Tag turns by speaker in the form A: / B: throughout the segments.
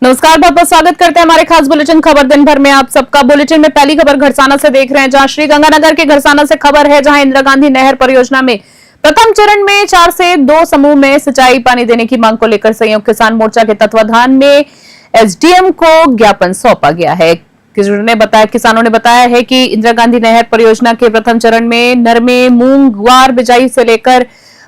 A: नमस्कार, बहुत बहुत स्वागत करते हैं हमारे खास बुलेटिन खबर दिन भर में आप सबका। बुलेटिन में पहली खबर घरसाना से देख रहे हैं, जहां श्री गंगानगर के घरसाना से खबर है, जहां इंदिरा गांधी नहर परियोजना में प्रथम चरण में 4 से 2 समूह में सिंचाई पानी देने की मांग को लेकर संयुक्त किसान मोर्चा के तत्वाधान में एसडीएम को ज्ञापन सौंपा गया है। किसानों ने बताया है कि इंदिरा गांधी नहर परियोजना के प्रथम चरण में नरमे, मूंग, ग्वार बिजाई से लेकर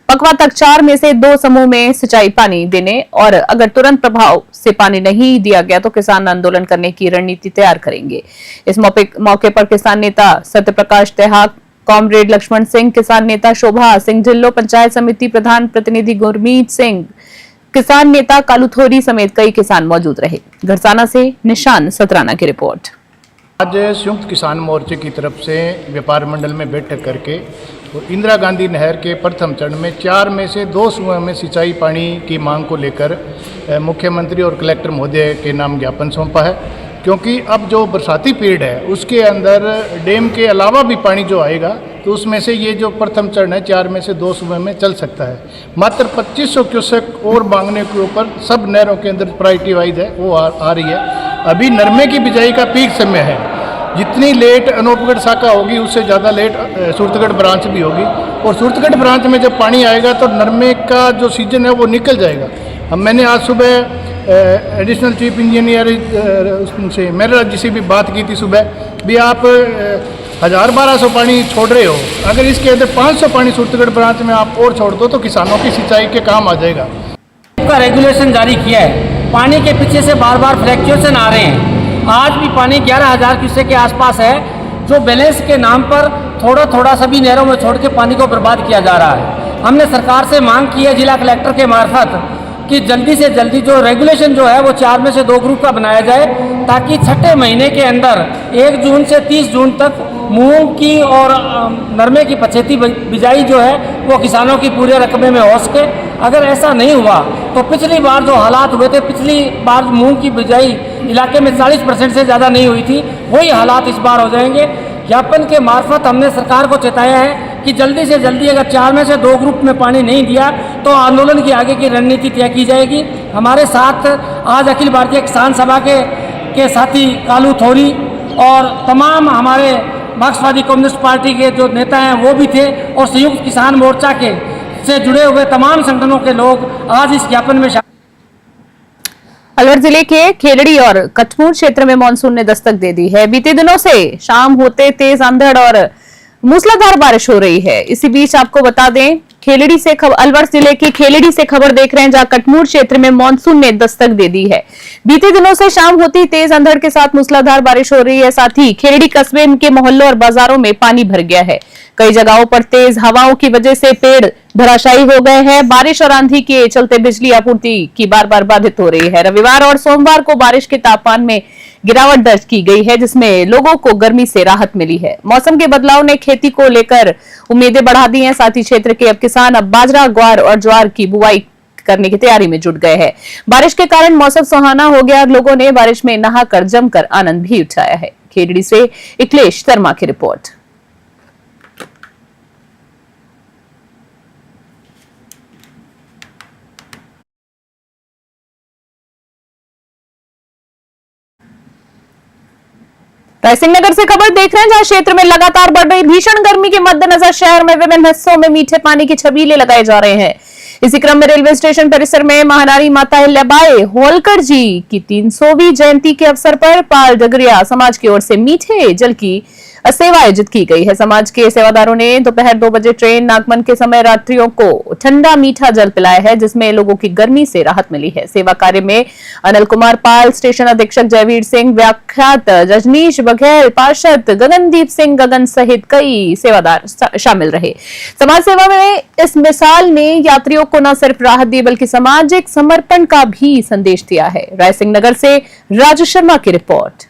A: पकवा तक 4 में से 2 समूह में सिंचाई पानी देने और अगर तुरंत प्रभाव से पानी नहीं दिया गया तो किसान आंदोलन करने की रणनीति तैयार करेंगे। इस मौके पर किसान नेता सत्यप्रकाश तेहाक, कॉमरेड लक्ष्मण सिंह, किसान नेता शोभा सिंह ढिल्लो, पंचायत समिति प्रधान प्रतिनिधि गुरमीत सिंह, किसान नेता कालूथोरी समेत कई किसान मौजूद रहे। घरसाना से निशान सतराना की रिपोर्ट।
B: आज संयुक्त किसान मोर्चे की तरफ से व्यापार मंडल में बैठक करके और इंदिरा गांधी नहर के प्रथम चरण में 4 में से 2 समूह में सिंचाई पानी की मांग को लेकर मुख्यमंत्री और कलेक्टर महोदय के नाम ज्ञापन सौंपा है। क्योंकि अब जो बरसाती पीरियड है उसके अंदर डैम के अलावा भी पानी जो आएगा तो उसमें से ये जो प्रथम चरण है 4 में से 2 समूह में चल सकता है। मात्र 2500 क्यूसेक और मांगने के ऊपर सब नहरों के अंदर प्रायोरिटी वाइज है वो आ रही है। अभी नरमे की बिजाई का पीक समय है, जितनी लेट अनूपगढ़ शाखा होगी उससे ज़्यादा लेट सूरतगढ़ ब्रांच भी होगी और सूरतगढ़ ब्रांच में जब पानी आएगा तो नरमे का जो सीजन है वो निकल जाएगा। अब मैंने आज सुबह एडिशनल चीफ इंजीनियर से मेरा जी से भी बात की थी सुबह भी, आप 1000-1200 पानी छोड़ रहे हो, अगर इसके अंदर 500 पानी सूरतगढ़ ब्रांच में आप और छोड़ दो तो किसानों की सिंचाई के काम आ जाएगा।
C: का रेगुलेशन जारी किया है, पानी के पीछे से बार बार फ्लैक्चुएशन आ रहे हैं। आज भी पानी 11,000 क्यूसेक के आसपास है, जो बैलेंस के नाम पर थोड़ा थोड़ा सभी नहरों में छोड़ के पानी को बर्बाद किया जा रहा है। हमने सरकार से मांग की है जिला कलेक्टर के मार्फत कि जल्दी से जल्दी जो रेगुलेशन जो है वो 4 में से 2 ग्रुप का बनाया जाए, ताकि छठे महीने के अंदर 1 जून से 30 जून तक मूंग की और नरमे की पछेती बिजाई जो है वो किसानों की पूरे रकबे में हो सके। अगर ऐसा नहीं हुआ तो पिछली बार जो हालात हुए थे, पिछली बार मूंग की बिजाई इलाके में 40% से ज़्यादा नहीं हुई थी, वही हालात इस बार हो जाएंगे। ज्ञापन के मार्फत हमने सरकार को चेताया है कि जल्दी से जल्दी अगर 4 में से 2 ग्रुप में पानी नहीं दिया तो आंदोलन की आगे की रणनीति तय की जाएगी। हमारे साथ आज अखिल भारतीय किसान सभा के साथी कालू थोरी और तमाम हमारे मार्क्सवादी कम्युनिस्ट पार्टी के जो नेता हैं वो भी थे और संयुक्त किसान मोर्चा के से जुड़े हुए तमाम संगठनों के लोग आज इस ज्ञापन में
A: अलवर जिले के खेलड़ी और कटमूर क्षेत्र में मानसून ने दस्तक दे दी है। बीते दिनों से शाम होते तेज अंधड़ और मूसलाधार बारिश हो रही है। इसी बीच आपको बता दें, अलवर जिले की खेलड़ी से खबर देख रहे हैं, जहां कटमूर क्षेत्र में मानसून ने दस्तक दे दी है। बीते दिनों से शाम होती तेज अंधड़ के साथ मूसलाधार बारिश हो रही है। साथ ही खेलड़ी कस्बे के मोहल्लों और बाजारों में पानी भर गया है। कई जगहों पर तेज हवाओं की वजह से पेड़ धराशायी हो गए हैं। बारिश और आंधी के चलते बिजली आपूर्ति की बार बाधित हो रही है। रविवार और सोमवार को बारिश के तापमान में गिरावट दर्ज की गई है, जिसमें लोगों को गर्मी से राहत मिली है। मौसम के बदलाव ने खेती को लेकर उम्मीदें बढ़ा दी हैं। साथ ही क्षेत्र के अब किसान बाजरा, ग्वार और ज्वार की बुआई करने की तैयारी में जुट गए हैं। बारिश के कारण मौसम सुहाना हो गया। लोगों ने बारिश में नहाकर जमकर आनंद भी उठाया है। खेड़ी से इकलेश शर्मा की रिपोर्ट। रायसिंह नगर से खबर देख रहे हैं, जहां क्षेत्र में लगातार बढ़ रही भीषण गर्मी के मद्देनजर शहर में विभिन्न हिस्सों में मीठे पानी के छबीले लगाए जा रहे हैं। इसी क्रम में रेलवे स्टेशन परिसर में महारानी माता अहिल्याबाई होलकर जी की 300वीं जयंती के अवसर पर पाल डगरिया समाज की ओर से मीठे जल की सेवा आयोजित की गई है। समाज के सेवादारों ने दोपहर 2 बजे ट्रेन आगमन के समय यात्रियों को ठंडा मीठा जल पिलाया है, जिसमें लोगों की गर्मी से राहत मिली है। सेवा कार्य में अनिल कुमार पाल, स्टेशन अधीक्षक जयवीर सिंह, व्याख्यात रजनीश बघेल, पार्षद गगनदीप सिंह गगन सहित कई सेवादार शामिल रहे। समाज सेवा में इस मिसाल ने यात्रियों को न सिर्फ राहत दी बल्कि सामाजिक समर्पण का भी संदेश दिया है। रायसिंह नगर से राजू शर्मा की रिपोर्ट।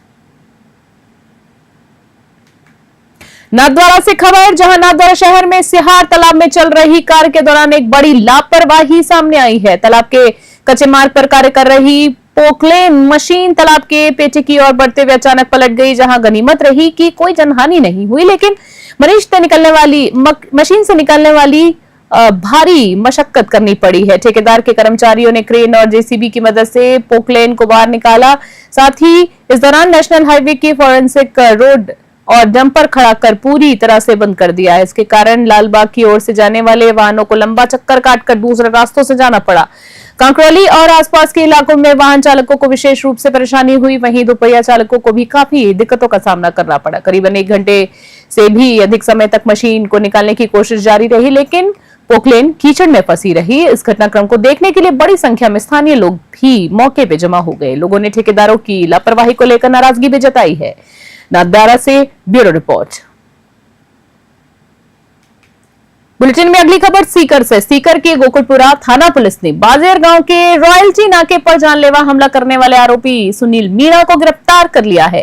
A: नाथद्वारा से खबर, जहां नाथद्वारा शहर में सिहार तालाब में चल रही कार्य के दौरान एक बड़ी लापरवाही सामने आई है। तालाब के कच्चे मार्ग पर कार्य कर रही पोकलेन मशीन तालाब के पेटे की ओर बढ़ते हुए अचानक पलट गई। जहां गनीमत रही कि कोई जनहानि नहीं हुई, लेकिन मशीन से निकलने वाली भारी मशक्कत करनी पड़ी है। ठेकेदार के कर्मचारियों ने क्रेन और जेसीबी की मदद से पोकलेन को बाहर निकाला। साथ ही इस दौरान नेशनल हाईवे की फॉरेंसिक रोड और डंपर खड़ा कर पूरी तरह से बंद कर दिया है। इसके कारण लालबाग की ओर से जाने वाले वाहनों को लंबा चक्कर काटकर दूसरे रास्तों से जाना पड़ा। कांकरौली और आसपास के इलाकों में वाहन चालकों को विशेष रूप से परेशानी हुई। वहीं दोपहिया चालकों को भी काफी दिक्कतों का सामना करना पड़ा। करीबन 1 घंटे से भी अधिक समय तक मशीन को निकालने की कोशिश जारी रही, लेकिन पोकलेन कीचड़ में फंसी रही। इस घटनाक्रम को देखने के लिए बड़ी संख्या में स्थानीय लोग भी मौके पे जमा हो गए। लोगों ने ठेकेदारों की लापरवाही को लेकर नाराजगी भी जताई है। नाथद्वारा से ब्यूरो रिपोर्ट। बुलेटिन में अगली खबर सीकर से। सीकर के गोकुलपुरा थाना पुलिस ने बाजेर गांव के रॉयल्टी नाके पर जानलेवा हमला करने वाले आरोपी सुनील मीणा को गिरफ्तार कर लिया है।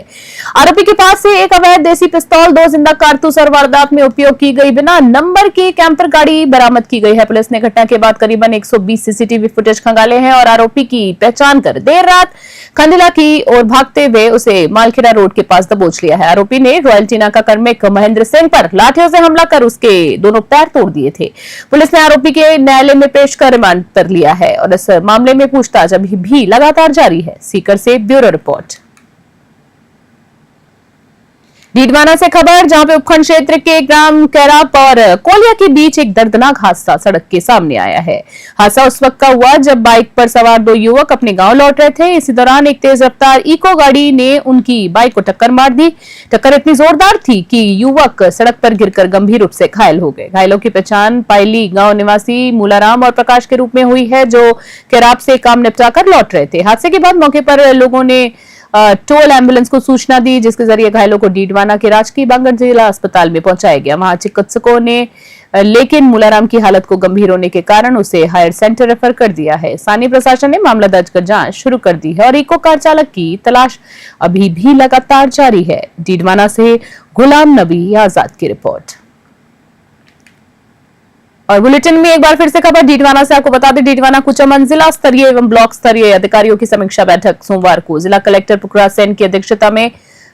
A: आरोपी के पास से एक अवैध देसी पिस्तौल, 2 जिंदा कारतूस और वारदात में उपयोग की गई बिना नंबर की कैंपर गाड़ी बरामद की गई है। पुलिस ने घटना के बाद करीबन 120 सीसीटीवी फुटेज खंगाले हैं और आरोपी की पहचान कर देर रात खंडिला की ओर भागते हुए उसे मालखेड़ा रोड के पास दबोच लिया है। आरोपी ने रॉयल्टी नाका कार्मिक महेंद्र सिंह पर लाठियों से हमला कर उसके दोनों पैर तोड़ दिए थे। पुलिस ने आरोपी के न्यायालय में पेश कर रिमांड पर लिया है और इस मामले में पूछताछ अभी भी लगातार जारी है। सीकर से ब्यूरो रिपोर्ट। डीडवाना से खबर, जहां पे उपखंड क्षेत्र के ग्राम कैराप और कोलिया के बीच एक दर्दनाक हादसा सड़क के सामने आया है। हादसा उस वक्त का हुआ जब बाइक पर सवार 2 युवक अपने गांव लौट रहे थे। इसी दौरान एक तेज रफ्तार इको गाड़ी ने उनकी बाइक को टक्कर मार दी। टक्कर इतनी जोरदार थी कि युवक सड़क पर गिरकर गंभीर रूप से घायल हो गए। घायलों की पहचान पायली गांव निवासी मूलाराम और प्रकाश के रूप में हुई है, जो कैराप से काम निपटाकर लौट रहे थे। हादसे के बाद मौके पर लोगों ने टोल एम्बुलेंस को सूचना दी, जिसके जरिए घायलों को डीडवाना के राजकीय बांगड़ जिला अस्पताल में पहुंचाया गया। वहां चिकित्सकों ने लेकिन मूलाराम की हालत को गंभीर होने के कारण उसे हायर सेंटर रेफर कर दिया है। स्थानीय प्रशासन ने मामला दर्ज कर जांच शुरू कर दी है और इको कार चालक की तलाश अभी भी लगातार जारी है। डीडवाना से गुलाम नबी आजाद की रिपोर्ट। और बुलेटिन में एक बार फिर से खबर डीडवाना से। आपको बता दें, डीडवाना कुचामन जिला स्तरीय एवं ब्लॉक स्तरीय अधिकारियों की समीक्षा बैठक सोमवार को जिला कलेक्टर पुखराज सेन की अध्यक्षता में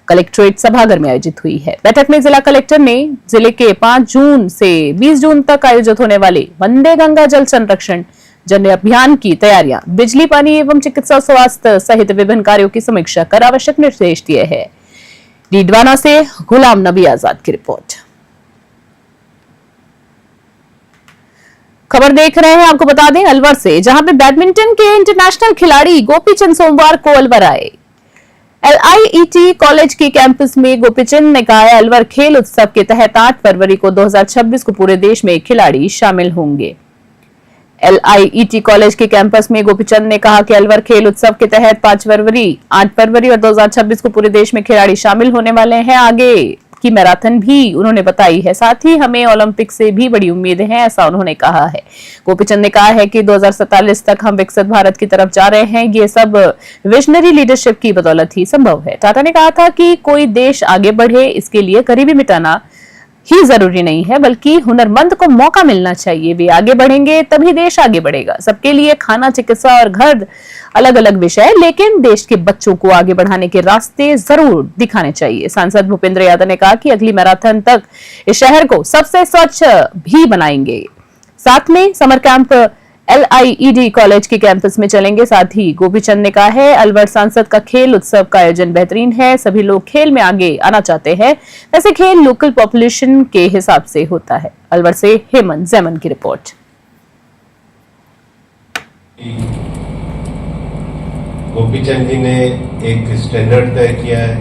A: कलेक्ट्रेट सभागार में आयोजित हुई है। बैठक में जिला कलेक्टर ने जिले के 5 जून से 20 जून तक आयोजित होने वाले वंदे गंगा जल संरक्षण जन अभियान की तैयारियां, बिजली, पानी एवं चिकित्सा स्वास्थ्य सहित विभिन्न कार्यों की समीक्षा कर आवश्यक निर्देश दिए हैं। डीडवाना से गुलाम नबी आजाद की रिपोर्ट। खबर देख रहे हैं, आपको बता दें अलवर से, जहां पे बैडमिंटन के इंटरनेशनल खिलाड़ी गोपीचंद सोमवार को अलवर आए। LIET कॉलेज के कैंपस में गोपीचंद ने कहा, अलवर खेल उत्सव के तहत 8 फरवरी को 2026 को पूरे देश में खिलाड़ी शामिल होंगे। LIET कॉलेज के कैंपस में गोपीचंद ने कहा कि अलवर खेल उत्सव के तहत 5 फरवरी, 8 फरवरी और 2026 को पूरे देश में खिलाड़ी शामिल होने वाले हैं। आगे की मैराथन भी उन्होंने बताई है। साथ ही हमें ओलंपिक से भी बड़ी उम्मीदें हैं, ऐसा उन्होंने कहा है। गोपीचंद ने कहा है कि 2047 तक हम विकसित भारत की तरफ जा रहे हैं। ये सब विजनरी लीडरशिप की बदौलत ही संभव है। टाटा ने कहा था कि कोई देश आगे बढ़े, इसके लिए गरीबी मिटाना ही जरूरी नहीं है, बल्कि हुनरमंद को मौका मिलना चाहिए। वे आगे बढ़ेंगे तभी देश आगे बढ़ेगा। सबके लिए खाना, चिकित्सा और घर अलग अलग विषय, लेकिन देश के बच्चों को आगे बढ़ाने के रास्ते जरूर दिखाने चाहिए। सांसद भूपेंद्र यादव ने कहा कि अगली मैराथन तक इस शहर को सबसे स्वच्छ भी बनाएंगे। साथ में समर कैंप LIET कॉलेज के कैंपस में चलेंगे। साथ ही गोपीचंद ने कहा है, अलवर सांसद का खेल उत्सव का आयोजन बेहतरीन है। सभी लोग खेल में आगे आना चाहते हैं। वैसे खेल लोकल पॉपुलेशन के हिसाब से होता है। अलवर से हेमंत जैमन की रिपोर्ट।
D: गोपीचंद जी ने एक स्टैंडर्ड तय किया है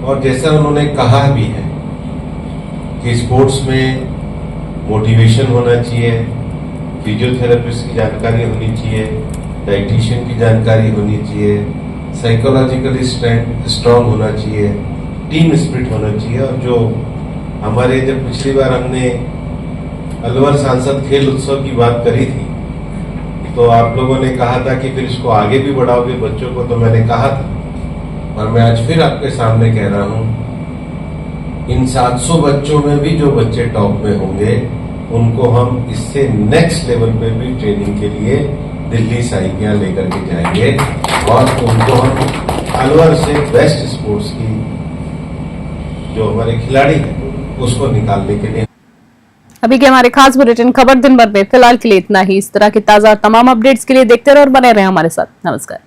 D: और जैसा उन्होंने कहा भी है कि स्पोर्ट्स में मोटिवेशन होना चाहिए, फिजियोथेरेपिस्ट की जानकारी होनी चाहिए, डाइटिशियन की जानकारी होनी चाहिए, साइकोलॉजिकली स्ट्रांग होना चाहिए, टीम स्पिरिट होना चाहिए। और जो हमारे जब पिछली बार हमने अलवर सांसद खेल उत्सव की बात करी थी तो आप लोगों ने कहा था कि फिर इसको आगे भी बढ़ाओगे बच्चों को, तो मैंने कहा था और मैं आज फिर आपके सामने कह रहा हूं, इन 700 बच्चों में भी जो बच्चे टॉप में होंगे उनको हम इससे नेक्स्ट लेवल पे भी ट्रेनिंग के लिए दिल्ली साइकियां लेकर के जाएंगे और उनको हम अलवर से बेस्ट स्पोर्ट्स की जो हमारे खिलाड़ी हैं उसको निकालने के लिए।
A: अभी के हमारे खास बुलेटिन खबर दिन भर में फिलहाल के लिए इतना ही। इस तरह की ताजा तमाम अपडेट्स के लिए देखते रहो और बने रहे हमारे साथ। नमस्कार।